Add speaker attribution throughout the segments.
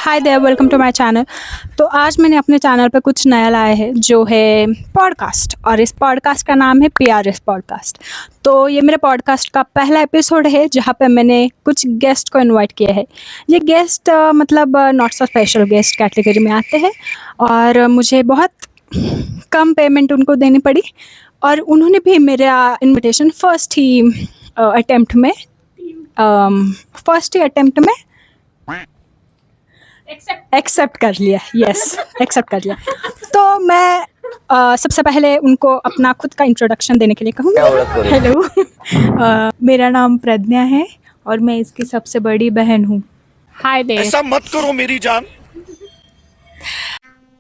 Speaker 1: Hi there, welcome to my channel. तो आज मैंने अपने चैनल पे कुछ नया लाया है जो है पॉडकास्ट, और इस पॉडकास्ट का नाम है पीआरएस पॉडकास्ट। तो ये मेरे पॉडकास्ट का पहला एपिसोड है जहाँ पे मैंने कुछ गेस्ट को इनवाइट किया है। ये गेस्ट मतलब not so special guest category में आते हैं, और मुझे बहुत कम पेमेंट उनको देनी पड़ी, और उन्होंने भी मेरा इनविटेशन फर्स्ट ही अटेम्प्ट में एक्सेप्ट कर लिया। यस, एक्सेप्ट कर लिया। तो मैं सबसे पहले उनको अपना खुद का इंट्रोडक्शन देने के लिए कहूँगी। हेलो, मेरा नाम प्रज्ञा है और मैं इसकी सबसे बड़ी बहन हूँ। Hi there.
Speaker 2: ऐसा मत करो मेरी जान।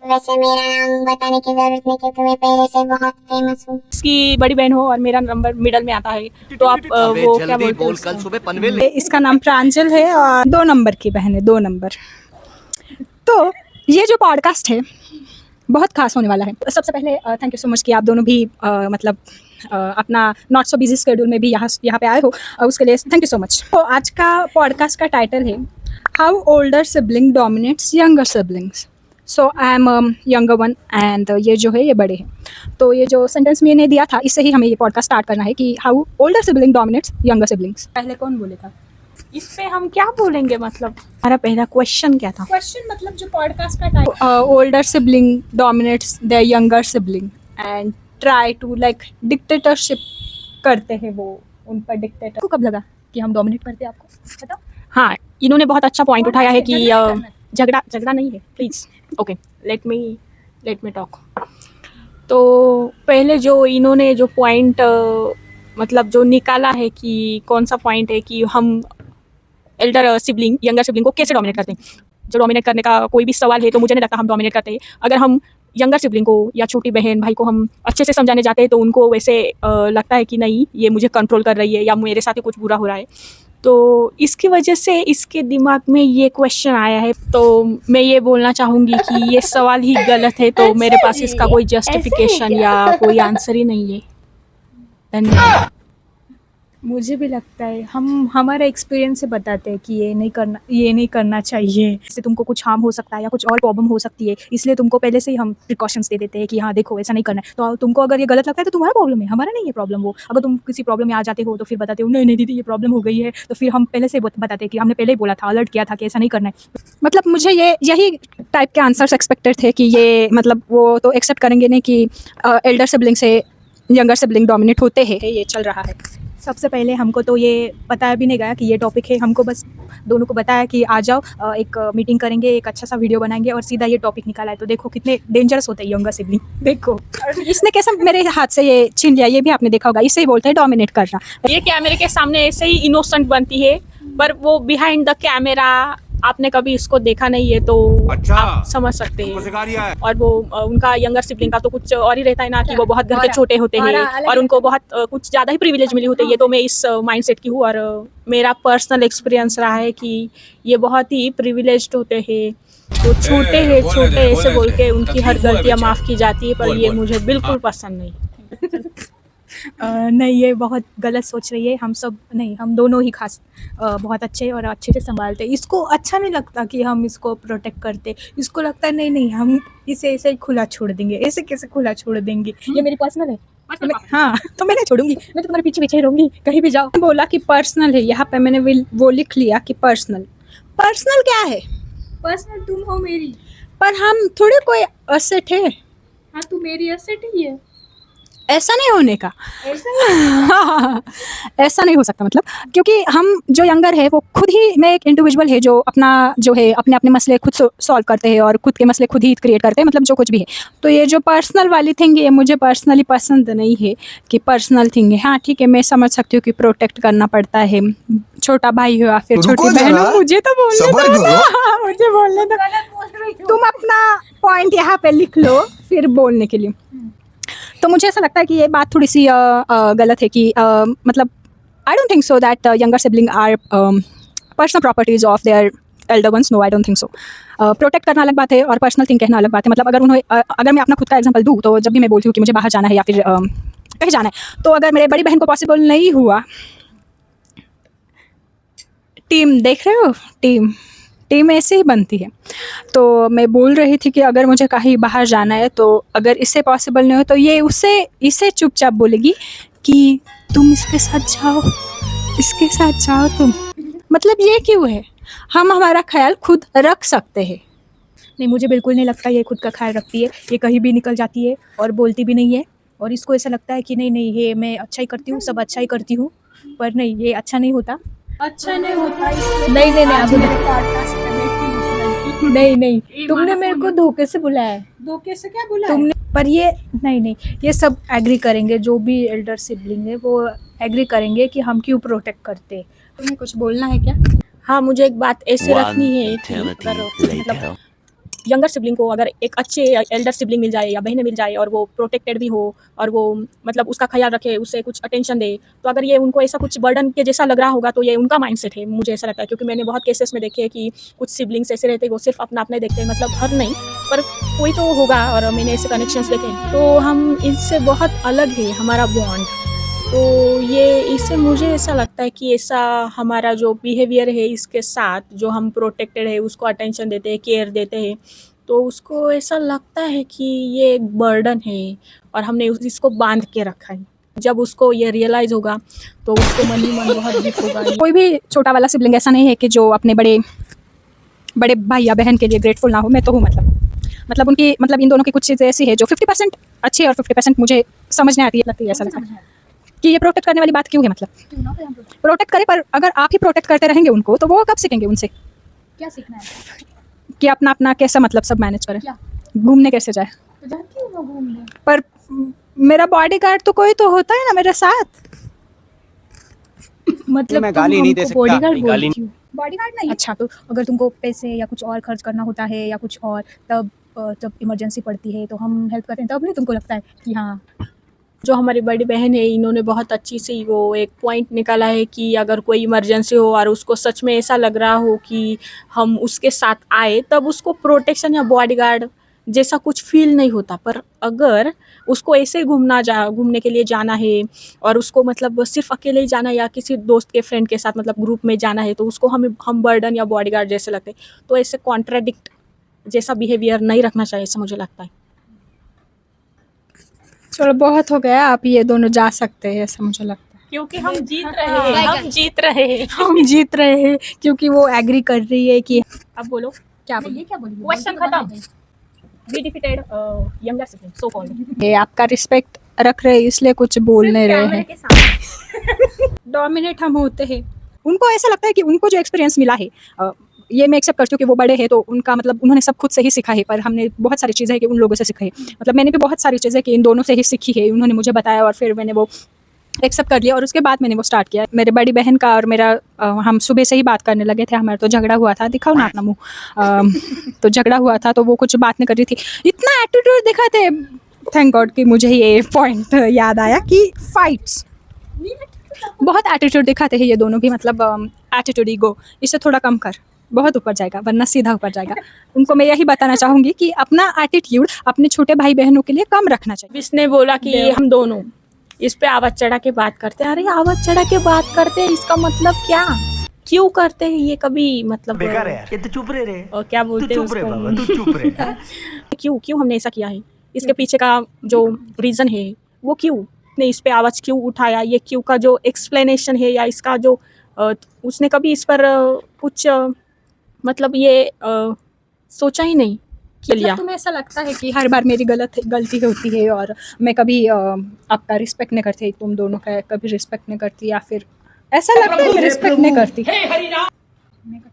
Speaker 3: वैसे मेरा नाम बताने की जरूरत नहीं क्योंकि मैं पहले से बहुत फेमस हूँ।
Speaker 1: इसकी बड़ी बहन हो और मेरा नंबर मिडल में आता है, तो आप वो क्या बोलते हैं
Speaker 2: कल सुबह पनवेल।
Speaker 1: इसका नाम प्रांजल है और 2 नंबर की बहन है, 2 नंबर। तो ये जो पॉडकास्ट है बहुत खास होने वाला है। सबसे पहले थैंक यू सो मच कि आप दोनों भी अपना नॉट सो बिजी शेड्यूल में भी यहाँ पे आए हो, उसके लिए थैंक यू सो मच। तो आज का पॉडकास्ट का टाइटल है how older sibling dominates younger siblings. So I am younger one and ये जो है ये बड़े हैं। तो ये जो सेंटेंस मैंने दिया था इससे ही हमें ये पॉडकास्ट स्टार्ट करना है कि how older sibling dominates younger siblings. पहले कौन बोलेगा
Speaker 4: इस पे? हम क्या बोलेंगे? मतलब हमारा पहला क्वेश्चन क्या था?
Speaker 1: क्वेश्चन मतलब जो पॉडकास्ट का time older sibling dominates the younger sibling and try to like dictatorship करते हैं वो उन पर। डिक्टेटर को कब लगा कि हम डोमिनेट करते हैं, आपको बताओ?
Speaker 4: हाँ, इन्होंने बहुत अच्छा पॉइंट उठाया है कि झगड़ा नहीं है। Please okay, let me talk. तो पहले जो इन्होंने जो पॉइंट मतलब जो निकाला है कि कौन सा पॉइंट है कि हम एल्डर सिबलिंग यंगर सिबलिंग को कैसे डोमिनेट करते हैं। जो डोमिनेट करने का कोई भी सवाल है तो मुझे नहीं लगता हम डोमिनेट करते हैं। अगर हम यंगर सिबलिंग को या छोटी बहन भाई को हम अच्छे से समझाने जाते हैं तो उनको वैसे लगता है कि नहीं, ये मुझे कंट्रोल कर रही है या मेरे साथ ही कुछ बुरा हो रहा है। तो इसकी वजह से इसके दिमाग में ये क्वेश्चन आया है। तो मैं ये बोलना चाहूँगी कि ये सवाल ही गलत है, तो मेरे पास इसका कोई जस्टिफिकेशन या कोई आंसर ही नहीं है। धन्यवाद।
Speaker 1: मुझे भी लगता है हम हमारे एक्सपीरियंस से बताते हैं कि ये नहीं करना चाहिए, इससे तुमको कुछ हार्म हो सकता है या कुछ और प्रॉब्लम हो सकती है, इसलिए तुमको पहले से ही हम प्रिकॉशंस दे देते हैं कि हाँ देखो ऐसा नहीं करना है। तो तुमको अगर ये गलत लगता है तो तुम्हारा प्रॉब्लम है, हमारा नहीं है प्रॉब्लम वो। अगर तुम किसी प्रॉब्लम में आ जाते हो तो फिर बताते हो नहीं नहीं दीदी ये प्रॉब्लम हो गई है, तो फिर हम पहले से बताते हैं कि हमने पहले ही बोला था, अलर्ट किया था कि ऐसा नहीं करना है। मतलब मुझे यही टाइप के आंसर्स एक्सपेक्टेड थे कि ये मतलब वो तो एक्सेप्ट करेंगे नहीं कि एल्डर सिबलिंग से यंगर सिबलिंग डोमिनेट होते हैं, ये चल रहा है। सबसे पहले हमको तो ये बताया भी नहीं गया कि ये टॉपिक है, हमको बस दोनों को बताया कि आ जाओ एक मीटिंग करेंगे, एक अच्छा सा वीडियो बनाएंगे, और सीधा ये टॉपिक निकाला है। तो देखो कितने डेंजरस होते हैं यंगर सिबलिंग। देखो इसने कैसे मेरे हाथ से ये छीन लिया, ये भी आपने देखा होगा। इससे ही बोलते हैं डोमिनेट करना।
Speaker 4: ये कैमरे के सामने ऐसे ही इनोसेंट बनती है, पर वो बिहाइंड द कैमरा आपने कभी इसको देखा नहीं है तो
Speaker 2: अच्छा,
Speaker 4: आप समझ सकते हैं।
Speaker 2: सिखा दिया है।
Speaker 4: और वो उनका यंगर सिबलिंग का तो कुछ और ही रहता है ना कि वो बहुत घर के छोटे होते हैं और उनको बहुत कुछ ज़्यादा ही प्रिविलेज मिली होती है। तो मैं इस माइंडसेट की हूँ, और मेरा पर्सनल एक्सपीरियंस रहा है कि ये बहुत ही प्रिविलेज्ड होते हैं। तो छोटे ऐसे बोल के उनकी हर गलतियाँ माफ़ की जाती है, पर ये मुझे बिल्कुल पसंद नहीं।
Speaker 1: नहीं, ये बहुत गलत सोच रही है। हम सब नहीं, हम दोनों ही खास बहुत अच्छे और अच्छे से संभालते। इसको अच्छा नहीं लगता कि हम इसको प्रोटेक्ट करते। इसको लगता है नहीं हम इसे ऐसे ही खुला छोड़ देंगे। ऐसे कैसे खुला छोड़ देंगे? ये मेरी पर्सनल है। हाँ, तो मैं नहीं छोड़ूंगी, मैं तो तुम्हारे पीछे पीछे ही रहूंगी, कहीं भी जाओ। बोला कि पर्सनल है, यहाँ पे मैंने वो लिख लिया कि पर्सनल क्या है?
Speaker 5: पर्सनल तुम हो मेरी।
Speaker 1: पर हम थोड़े कोई असेट है।
Speaker 5: हाँ, तू मेरी एसेट ही है।
Speaker 1: ऐसा नहीं होने का,
Speaker 5: ऐसा
Speaker 1: ऐसा नहीं हो सकता। मतलब क्योंकि हम जो यंगर है वो खुद ही में एक इंडिविजुअल है जो अपना जो है अपने अपने मसले खुद सॉल्व करते हैं और खुद के मसले खुद ही क्रिएट करते हैं, मतलब जो कुछ भी है। तो ये जो पर्सनल वाली थिंग है, मुझे पर्सनली पसंद नहीं है कि पर्सनल थिंग है। हाँ ठीक है, मैं समझ सकती हूँ कि प्रोटेक्ट करना पड़ता है, छोटा भाई हो या फिर छोटी बहन हो। मुझे तो बोलने दो ना, मुझे बोलने दो। तुम अपना पॉइंट यहाँ पे लिख लो फिर बोलने के लिए। तो मुझे ऐसा लगता है कि ये बात थोड़ी सी गलत है कि मतलब I don't think so that younger sibling are personal properties of their elder ones. No, I don't think so. Protect करना अलग बात है और पर्सनल थिंग कहना अलग बात है। मतलब अगर मैं अपना खुद का एग्जांपल दूँ तो जब भी मैं बोलती हूँ कि मुझे बाहर जाना है या फिर कहीं जाना है, तो अगर मेरे बड़ी बहन को पॉसिबल नहीं हुआ, टीम देख रहे हो, टीम ऐसे ही बनती है। तो मैं बोल रही थी कि अगर मुझे कहीं बाहर जाना है तो अगर इससे पॉसिबल नहीं हो तो ये उससे इसे चुपचाप बोलेगी कि तुम इसके साथ जाओ, इसके साथ जाओ तुम। मतलब ये क्यों है? हम हमारा ख्याल खुद रख सकते हैं। नहीं, मुझे बिल्कुल नहीं लगता ये खुद का ख्याल रखती है। ये कहीं भी निकल जाती है और बोलती भी नहीं है, और इसको ऐसा लगता है कि नहीं नहीं ये मैं अच्छा ही करती हूँ, सब अच्छा ही करती हूँ, पर नहीं, ये अच्छा नहीं होता।
Speaker 5: अच्छा नहीं होता इसलिए
Speaker 1: नहीं नहीं नहीं
Speaker 5: आज
Speaker 1: अब
Speaker 5: मेरे पॉडकास्ट पे बैठी हूँ लड़की।
Speaker 1: नहीं नहीं,
Speaker 5: ये
Speaker 1: तुमने
Speaker 5: मानो
Speaker 1: मेरे को
Speaker 5: तुमने-
Speaker 1: धोखे से बुलाया है।
Speaker 5: धोखे से क्या बोला है?
Speaker 1: तुमने, पर ये नहीं नहीं, ये सब एग्री करेंगे, जो भी एल्डर सिबलिंग है वो एग्री करेंगे कि हम क्यों प्रोटेक्ट करते हैं। तुम्हें कुछ बोलना है क्या?
Speaker 4: हाँ, मुझे एक बात ऐसे
Speaker 2: One
Speaker 4: रखनी है कि
Speaker 2: eternity
Speaker 4: अगर मतलब
Speaker 2: later.
Speaker 4: यंगर सिबलिंग को अगर एक अच्छे एल्डर सिबलिंग मिल जाए या बहनें मिल जाए और वो प्रोटेक्टेड भी हो और वो मतलब उसका ख्याल रखे, उससे कुछ अटेंशन दे, तो अगर ये उनको ऐसा कुछ बर्डन के जैसा लग रहा होगा तो ये उनका माइंडसेट है, मुझे ऐसा लगता है। क्योंकि मैंने बहुत केसेस में देखे हैं कि कुछ सिबलिंग्स ऐसे रहते हैं वो सिर्फ अपना अपना ही देखते हैं, मतलब हर नहीं पर कोई तो होगा, और मैंने ऐसे कनेक्शंस देखे। तो हम इससे बहुत अलग है हमारा बॉन्ड। तो ये इससे मुझे ऐसा लगता है कि ऐसा हमारा जो बिहेवियर है इसके साथ, जो हम प्रोटेक्टेड है उसको अटेंशन देते हैं, केयर देते हैं, तो उसको ऐसा लगता है कि ये एक बर्डन है और हमने इसको बांध के रखा है। जब उसको ये रियलाइज़ होगा तो उसको मन ही मन बहुत दुख होगा।
Speaker 1: कोई भी छोटा वाला सिबलिंग ऐसा नहीं है कि जो अपने बड़े बड़े भाई या बहन के लिए ग्रेटफुल ना हो। मैं तो हूँ, मतलब उनकी, मतलब इन दोनों की कुछ चीज़ें ऐसी है जो 50% अच्छी है और 50% मुझे समझ नहीं आती है, लगती है ऐसा लगता है कि ये प्रोटेक्ट करने वाली बात क्यों है। मतलब प्रोटेक्ट करे, पर अगर आप ही प्रोटेक्ट करते रहेंगे उनको तो वो कब सीखेंगे उनसे
Speaker 5: क्या सीखना है?
Speaker 1: कि अपना अपना कैसा मतलब सब मैनेज करें,
Speaker 5: क्या?
Speaker 1: घूमने कैसे जाए।
Speaker 5: तो जाती हूँ मैं घूमने।
Speaker 1: पर मेरा बॉडीगार्ड तो कोई तो होता है ना मेरे साथ। मतलब
Speaker 6: मैं गाली नहीं दे सकता।
Speaker 1: बॉडीगार्ड
Speaker 6: गाली
Speaker 1: बोलती हूँ। बॉडीगार्ड नहीं। अच्छा, तो अगर तुमको पैसे या कुछ और खर्च करना होता है या कुछ और, तब जब इमरजेंसी पड़ती है तो हम हेल्प करते हैं, तब नहीं तुमको लगता है कि हाँ।
Speaker 4: जो हमारी बड़ी बहन है इन्होंने बहुत अच्छी सी वो एक पॉइंट निकाला है कि अगर कोई इमरजेंसी हो और उसको सच में ऐसा लग रहा हो कि हम उसके साथ आए, तब उसको प्रोटेक्शन या बॉडीगार्ड जैसा कुछ फील नहीं होता। पर अगर उसको ऐसे घूमने के लिए जाना है और उसको मतलब सिर्फ अकेले ही जाना है या किसी दोस्त के फ्रेंड के साथ मतलब ग्रुप में जाना है, तो उसको हम बर्डन या बॉडीगार्ड जैसे लगते हैं। तो ऐसे कॉन्ट्राडिक्ट जैसा बिहेवियर नहीं रखना चाहिए, ऐसा मुझे लगता है।
Speaker 1: चलो बहुत हो गया, आप ये दोनों जा सकते हैं, ऐसा मुझे लगता है।
Speaker 4: क्योंकि हम जीत रहे हैं, हम जीत रहे हैं।
Speaker 1: हम जीत रहे हैं क्योंकि वो एग्री कर रही है कि
Speaker 4: अब बोलो,
Speaker 1: क्या
Speaker 5: नहीं, ये क्या बोली?
Speaker 4: क्वेश्चन खत्म। We defeated younger sibling, so called.
Speaker 1: ये आपका रिस्पेक्ट रख रहे हैं इसलिए कुछ बोल नहीं रहे हैं। डोमिनेट हम होते हैं। उनको ऐसा लगता है कि उनको जो एक्सपीरियंस मिला है, ये मैं एक्सेप्ट करती हूँ कि वो बड़े हैं तो उनका मतलब उन्होंने सब खुद से ही सीखा है, पर हमने बहुत सारी चीज़ें कि उन लोगों से सीखा है। मतलब मैंने भी बहुत सारी चीज़ें कि इन दोनों से ही सीखी है, उन्होंने मुझे बताया और फिर मैंने वो एक्सेप्ट कर लिया और उसके बाद मैंने वो स्टार्ट किया। मेरे बड़ी बहन का और मेरा हम सुबह से ही बात करने लगे थे। हमारा तो झगड़ा हुआ था, दिखाओ ना अपना मुँह। तो झगड़ा हुआ था तो वो कुछ बात नहीं कर रही थी, इतना एटीट्यूड दिखाते। थैंक गॉड कि मुझे ये पॉइंट याद आया कि फाइट्स बहुत एटीट्यूड दिखाते हैं ये दोनों भी। मतलब एटीट्यूड, ईगो, इसे थोड़ा कम कर, बहुत ऊपर जाएगा वरना सीधा ऊपर जाएगा। उनको मैं यही बताना चाहूँगी कि अपना एटीट्यूड अपने छोटे भाई बहनों के लिए कम रखना चाहिए।
Speaker 4: जिसने बोला कि हम दोनों इस पे आवाज चढ़ा के बात करते हैं, अरे आवाज चढ़ा के बात करते हैं इसका मतलब क्या, क्यों करते हैं ये? कभी मतलब
Speaker 6: बेकार है यार, ये तो चुप रहे रे।
Speaker 4: और क्या
Speaker 6: तू
Speaker 4: बोलते हैं
Speaker 6: चुप रहे
Speaker 4: उसको?
Speaker 6: बाबा, तू चुप रहे।
Speaker 4: क्यों हमने ऐसा किया है, इसके पीछे का जो रीज़न है वो क्यों ने इस पे आवाज़ क्यों उठाया, ये क्यों का जो एक्सप्लेनेशन है या इसका जो उसने कभी इस पर कुछ मतलब ये सोचा ही नहीं कि लिया।
Speaker 1: मतलब तुम्हें ऐसा लगता है कि हर बार मेरी गलती होती है और मैं कभी आपका रिस्पेक्ट नहीं करती, तुम दोनों का कभी रिस्पेक्ट नहीं करती, या फिर ऐसा लगता है मैं रिस्पेक्ट नहीं करती?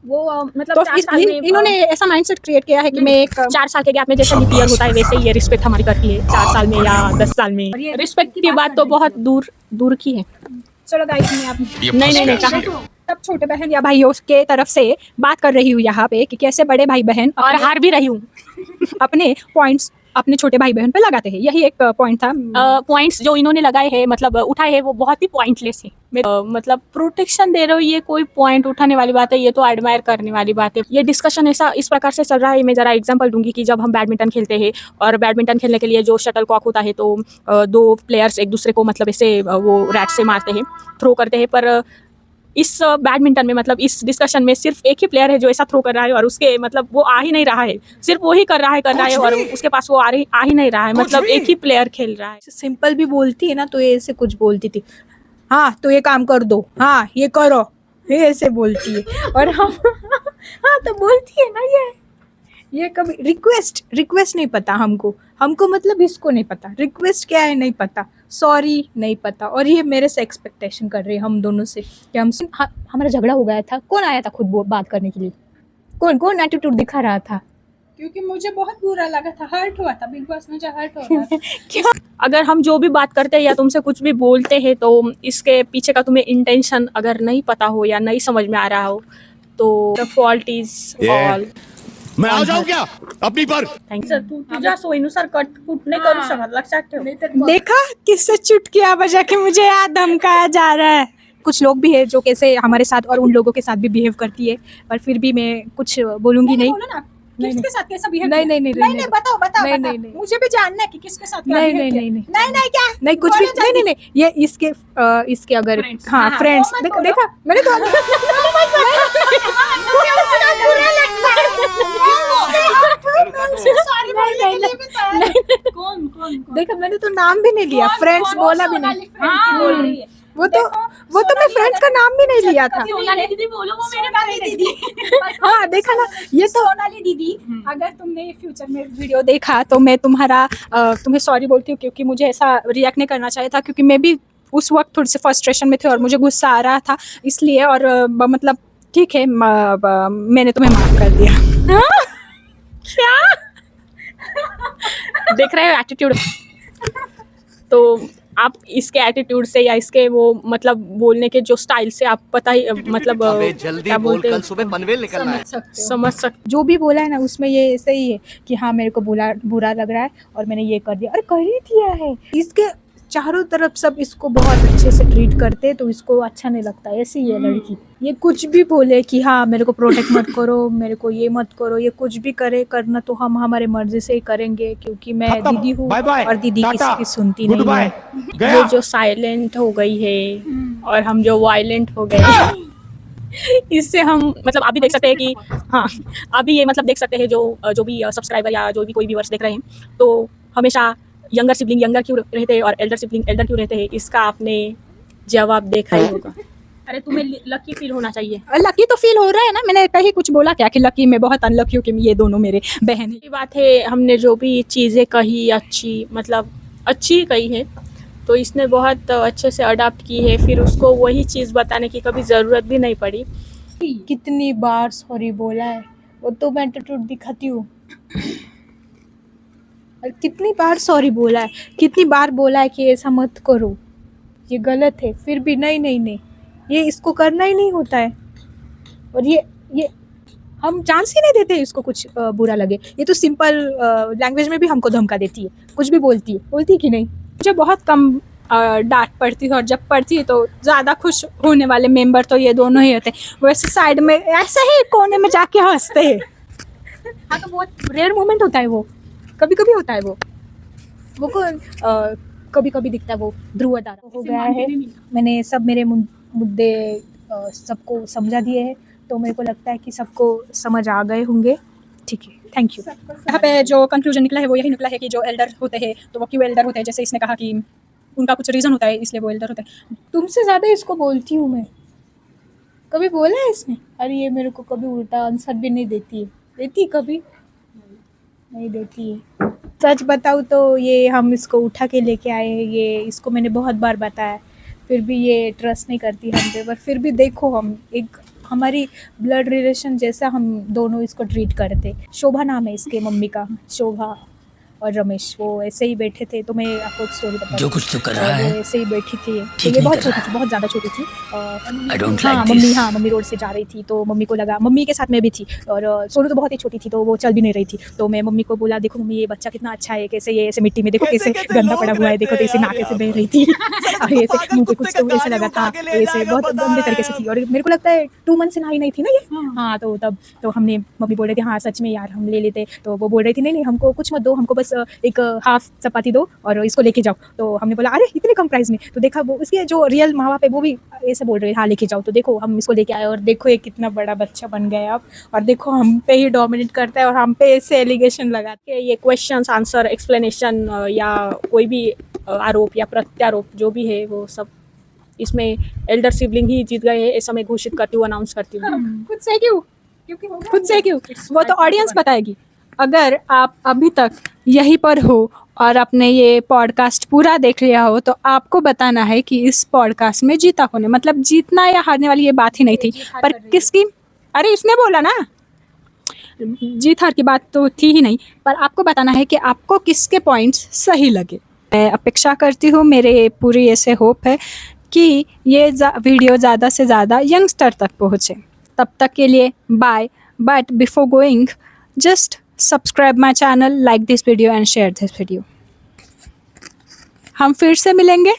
Speaker 4: वो मतलब
Speaker 1: तो
Speaker 4: 4 साल में
Speaker 1: इन्होंने ऐसा माइंडसेट क्रिएट किया है कि मैं एक
Speaker 4: 4 साल के गैप में जैसे लीप ईयर होता है वैसे ही ये रिस्पेक्ट हमारी करती है 4 साल में या 10 साल में। रिस्पेक्ट की बात तो बहुत दूर की है।
Speaker 1: चलो गाइस, मैं आप
Speaker 4: नहीं कहा
Speaker 1: सब छोटे बहन या भाइयों के तरफ से बात कर रही हूँ यहाँ पे कि कैसे बड़े भाई बहन
Speaker 4: और हार भी रही हूँ।
Speaker 1: अपने पॉइंट्स अपने छोटे भाई बहन पे लगाते हैं। यही एक पॉइंट था।
Speaker 4: पॉइंट्स जो इन्होंने लगाए हैं मतलब उठाए हैं वो बहुत ही पॉइंटलेस है। मतलब प्रोटेक्शन दे रहे हो, ये कोई पॉइंट उठाने वाली बात है? ये तो एडमायर करने वाली बात है। ये डिस्कशन ऐसा इस प्रकार से चल रहा है। मैं ज़रा एग्जांपल दूंगी कि जब हम बैडमिंटन खेलते हैं और बैडमिंटन खेलने के लिए जो शटल कॉक होता है तो 2 प्लेयर्स एक दूसरे को मतलब ऐसे वो रैट से मारते हैं, थ्रो करते हैं, पर इस बैडमिंटन में मतलब इस डिस्कशन में सिर्फ एक ही प्लेयर है जो ऐसा थ्रो कर रहा है और उसके मतलब वो आ ही नहीं रहा है, सिर्फ वो ही कर रहा है और उसके पास वो आ ही नहीं रहा है, मतलब एक ही प्लेयर खेल रहा है।
Speaker 1: सिंपल भी बोलती है ना तो ये ऐसे कुछ बोलती थी, हाँ तो ये काम कर दो, हाँ ये करो, ये ऐसे बोलती है। और हम हाँ तो बोलती है ना ये कभी रिक्वेस्ट नहीं पता हमको मतलब इसको नहीं पता रिक्वेस्ट क्या है, नहीं पता, सॉरी नहीं पता। और ये मेरे से एक्सपेक्टेशन कर रही है हम दोनों से कि हमारा झगड़ा हो गया था, कौन आया था खुद बात करने के लिए, कौन एटीट्यूड दिखा रहा था?
Speaker 5: क्योंकि मुझे बहुत बुरा लगा था, हर्ट हुआ था, बिग बॉस मुझे हर्ट हो रहा था।
Speaker 1: क्या
Speaker 4: अगर हम जो भी बात करते हैं या तुमसे कुछ भी बोलते हैं तो इसके पीछे का तुम्हें इंटेंशन अगर नहीं पता हो या नहीं समझ में आ रहा हो तो द फॉल्ट इज ऑल।
Speaker 2: मैं आ जाऊं क्या अपनी पर?
Speaker 4: थँक्यू सर, तू तुझ्या सोयीनुसार कुठ नाही करू शकत, लक्षात ठेव।
Speaker 1: देखा किससे चुटकियां बजा के मुझे याद धमकाया जा रहा है। कुछ लोग भी है जो कैसे हमारे साथ और उन लोगों के साथ भी बिहेव करती है, पर फिर भी मैं कुछ बोलूंगी नहीं।
Speaker 5: बोलो ना,
Speaker 1: नहीं,
Speaker 5: किसके साथ कैसा बिहेव
Speaker 1: नहीं,
Speaker 5: किया?
Speaker 1: नहीं,
Speaker 5: नहीं बताओ
Speaker 1: नहीं,
Speaker 5: बताओ।
Speaker 1: नहीं।
Speaker 5: मुझे भी जानना है कि किसके साथ क्या
Speaker 1: नहीं,
Speaker 5: behave
Speaker 1: नहीं,
Speaker 5: किया।
Speaker 1: नहीं,
Speaker 5: नहीं क्या
Speaker 1: नहीं कुछ भी
Speaker 5: बोलो
Speaker 1: नहीं ये इसके अगर
Speaker 4: Friends.
Speaker 1: हाँ
Speaker 5: हाँ,
Speaker 1: फ्रेंड्स
Speaker 5: वो मत बोलो।
Speaker 1: देखा मैंने तो
Speaker 5: मुझे उसका बुरा लगता है। सॉरी बोलने के लिए भी तैयार है। कौन
Speaker 1: देखा मैंने तो नाम भी नहीं लिया, फ्रेंड्स बोला भी नहीं।
Speaker 5: हाँ, बोल रही है।
Speaker 1: वो तो मैं फ्रेंड्स का नाम भी नहीं लिया था।
Speaker 5: सोनाली दीदी बोलो, वो मेरे फ्रेंड दीदी।
Speaker 1: हाँ देखा ना, ये तो
Speaker 5: सोनाली दीदी, अगर तुमने फ्यूचर में
Speaker 1: वीडियो देखा तो मैं तुम्हें सॉरी बोलती हूँ, क्योंकि मुझे ऐसा रिएक्ट नहीं करना चाहिए था, क्योंकि मैं भी उस वक्त थोड़ी सी फ्रस्ट्रेशन में थी और मुझे गुस्सा आ रहा था इसलिए। और मतलब ठीक है, मैंने तुम्हें माफ कर दिया।
Speaker 4: क्या देख रहे हो एटीट्यूड? तो आप इसके एटीट्यूड से या इसके वो मतलब बोलने के जो स्टाइल से आप पता ही मतलब
Speaker 2: अबे जल्दी
Speaker 4: क्या
Speaker 2: बोल,
Speaker 4: बोलते
Speaker 2: कल
Speaker 4: हैं,
Speaker 2: सुबह पनवेल निकलना है।
Speaker 4: समझ सकते।
Speaker 1: जो भी बोला है ना उसमें ये सही है कि हाँ मेरे को बुरा लग रहा है और मैंने ये कर दिया, अरे कर ही दिया है। इसके चारों तरफ सब इसको बहुत अच्छे से ट्रीट करते तो इसको अच्छा नहीं लगता। ऐसी है लड़की, ये कुछ भी बोले कि हाँ मेरे को प्रोटेक्ट मत करो, मेरे को ये मत करो, ये कुछ भी करना तो हम हमारे मर्जी से ही करेंगे, क्योंकि मैं दीदी हूँ और दीदी किसी की सुनती नहीं है।
Speaker 4: ये जो साइलेंट हो गई है और हम जो वायलेंट हो गए इससे हम मतलब अभी देख सकते हैं कि हाँ अभी ये मतलब देख सकते हैं जो भी सब्सक्राइबर या जो भी कोई व्यूअर्स देख रहे हैं तो हमेशा यंगर सिबलिंग यंगर क्यों रहते हैं और एल्डर सिबलिंग एल्डर क्यों रहते हैं, इसका आपने जवाब देखा ही होगा। अरे तुम्हें लकी फील होना चाहिए।
Speaker 1: लकी तो फील हो रहा है ना, मैंने कहीं कुछ बोला क्या कि लकी, मैं बहुत अनलकी हूँ कि ये दोनों मेरे बहन
Speaker 4: ये बात है, हमने जो भी चीज़ें कही अच्छी कही है तो इसने बहुत अच्छे से अडाप्ट की है, फिर उसको वही चीज़ बताने की कभी ज़रूरत भी नहीं पड़ी।
Speaker 1: कितनी बार सॉरी बोला है, वो तो मैं एटीट्यूड दिखाती हूँ। और कितनी बार सॉरी बोला है, कितनी बार बोला है कि ऐसा मत करो, ये गलत है, फिर भी नहीं ये इसको करना ही नहीं होता है। और ये हम चांस ही नहीं देते इसको कुछ बुरा लगे। ये तो सिंपल लैंग्वेज में भी हमको धमका देती है, कुछ भी बोलती है कि नहीं। मुझे बहुत कम डांट पड़ती है और जब पड़ती है तो ज़्यादा खुश होने वाले मेंबर तो ये दोनों ही होते हैं। वैसे साइड में ऐसे ही कोने में जाके हंसते हैं। हाँ तो बहुत रेयर मोमेंट होता है वो, कभी कभी होता है वो कभी कभी दिखता है वो ध्रुव तारा हो गया है। मैंने सब मेरे मुद्दे सबको समझा दिए हैं, तो मेरे को लगता है कि सबको समझ आ गए होंगे। ठीक है, थैंक यू। यहाँ पे जो कंक्लूजन निकला है वो यही निकला है कि जो एल्डर होते हैं तो वो क्यों एल्डर होते हैं, जैसे इसने कहा कि उनका कुछ रीज़न होता है इसलिए वो एल्डर होते हैं। तुमसे ज़्यादा इसको बोलती हूँ मैं, कभी बोला है इसने? अरे ये मेरे को कभी उल्टा आंसर भी नहीं देती कभी नहीं देती है। सच बताऊँ तो ये हम इसको उठा के लेके आए हैं, ये इसको मैंने बहुत बार बताया, फिर भी ये ट्रस्ट नहीं करती हम पे। पर फिर भी देखो, हम एक हमारी ब्लड रिलेशन जैसा हम दोनों इसको ट्रीट करते। शोभा नाम है इसके मम्मी का, शोभा और रमेश, वो ऐसे ही बैठे थे। तो मैं आपको एक स्टोरी बता,
Speaker 6: जो कुछ तो कर रहा है
Speaker 1: वो ऐसे ही बैठी थी, तो
Speaker 6: ठीक
Speaker 1: ये
Speaker 6: नहीं
Speaker 1: बहुत
Speaker 6: कर
Speaker 1: छोटी
Speaker 6: रहा।
Speaker 1: थी, बहुत ज़्यादा छोटी थी।
Speaker 6: I don't like this.
Speaker 1: Mummy road से जा रही थी तो मम्मी को लगा, मम्मी के साथ मैं भी थी और सोनू तो बहुत ही छोटी थी तो वो चल भी नहीं रही थी। तो मैं मम्मी को बोला, देखो मम्मी ये बच्चा कितना अच्छा है, कैसे ये ऐसे मिट्टी में देखो कैसे गंदा पड़ा हुआ है, देखो तो ऐसे नाके से बह रही थी और ऐसे मुँह पे कुछ तो ऐसे लगा था, ऐसे बहुत गंदे तरीके से थी। और मेरे को लगता है 2 मंथ से नहाई नहीं थी ना ये। हाँ तो तब तो हमने मम्मी बोल रहे थे हाँ सच में यार हम ले लेते, तो वो बोल रही थी नहीं हमको कुछ मत दो, हमको बस बस एक हाफ चपाती दो और इसको लेके जाओ। तो हमने बोला अरे इतने कम प्राइस में। तो देखा वो उसके जो रियल माँ बाप है वो भी ऐसे बोल रहे हैं हाँ लेके जाओ। तो देखो हम इसको लेके आए और देखो ये कितना बड़ा बच्चा बन गया अब, और देखो हम पे ही डोमिनेट करता है और हम पे ऐसे एलिगेशन लगाते
Speaker 4: कि ये क्वेश्चंस आंसर एक्सप्लेनेशन या कोई भी आरोप या प्रत्यारोप जो भी है वो सब इसमें एल्डर सिबलिंग ही जीत गए हैं, ऐसा मैं घोषित करती हूँ, अनाउंस करती हूँ।
Speaker 5: खुद से क्यों? क्योंकि हो गया
Speaker 4: खुद से क्यों, वो तो ऑडियंस बताएगी। अगर आप अभी तक यहीं पर हो और आपने ये पॉडकास्ट पूरा देख लिया हो तो आपको बताना है कि इस पॉडकास्ट में जीता कौन है। मतलब जीतना या हारने वाली ये बात ही नहीं थी, पर किसकी, अरे इसने बोला ना, जीत हार की बात तो थी ही नहीं, पर आपको बताना है कि आपको किसके पॉइंट्स सही लगे। मैं अपेक्षा करती हूँ, मेरे पूरी ऐसे होप है कि ये वीडियो ज़्यादा से ज़्यादा यंगस्टर तक पहुँचे। तब तक के लिए bye, but before going just subscribe my channel, like this video and share this video. हम फिर से मिलेंगे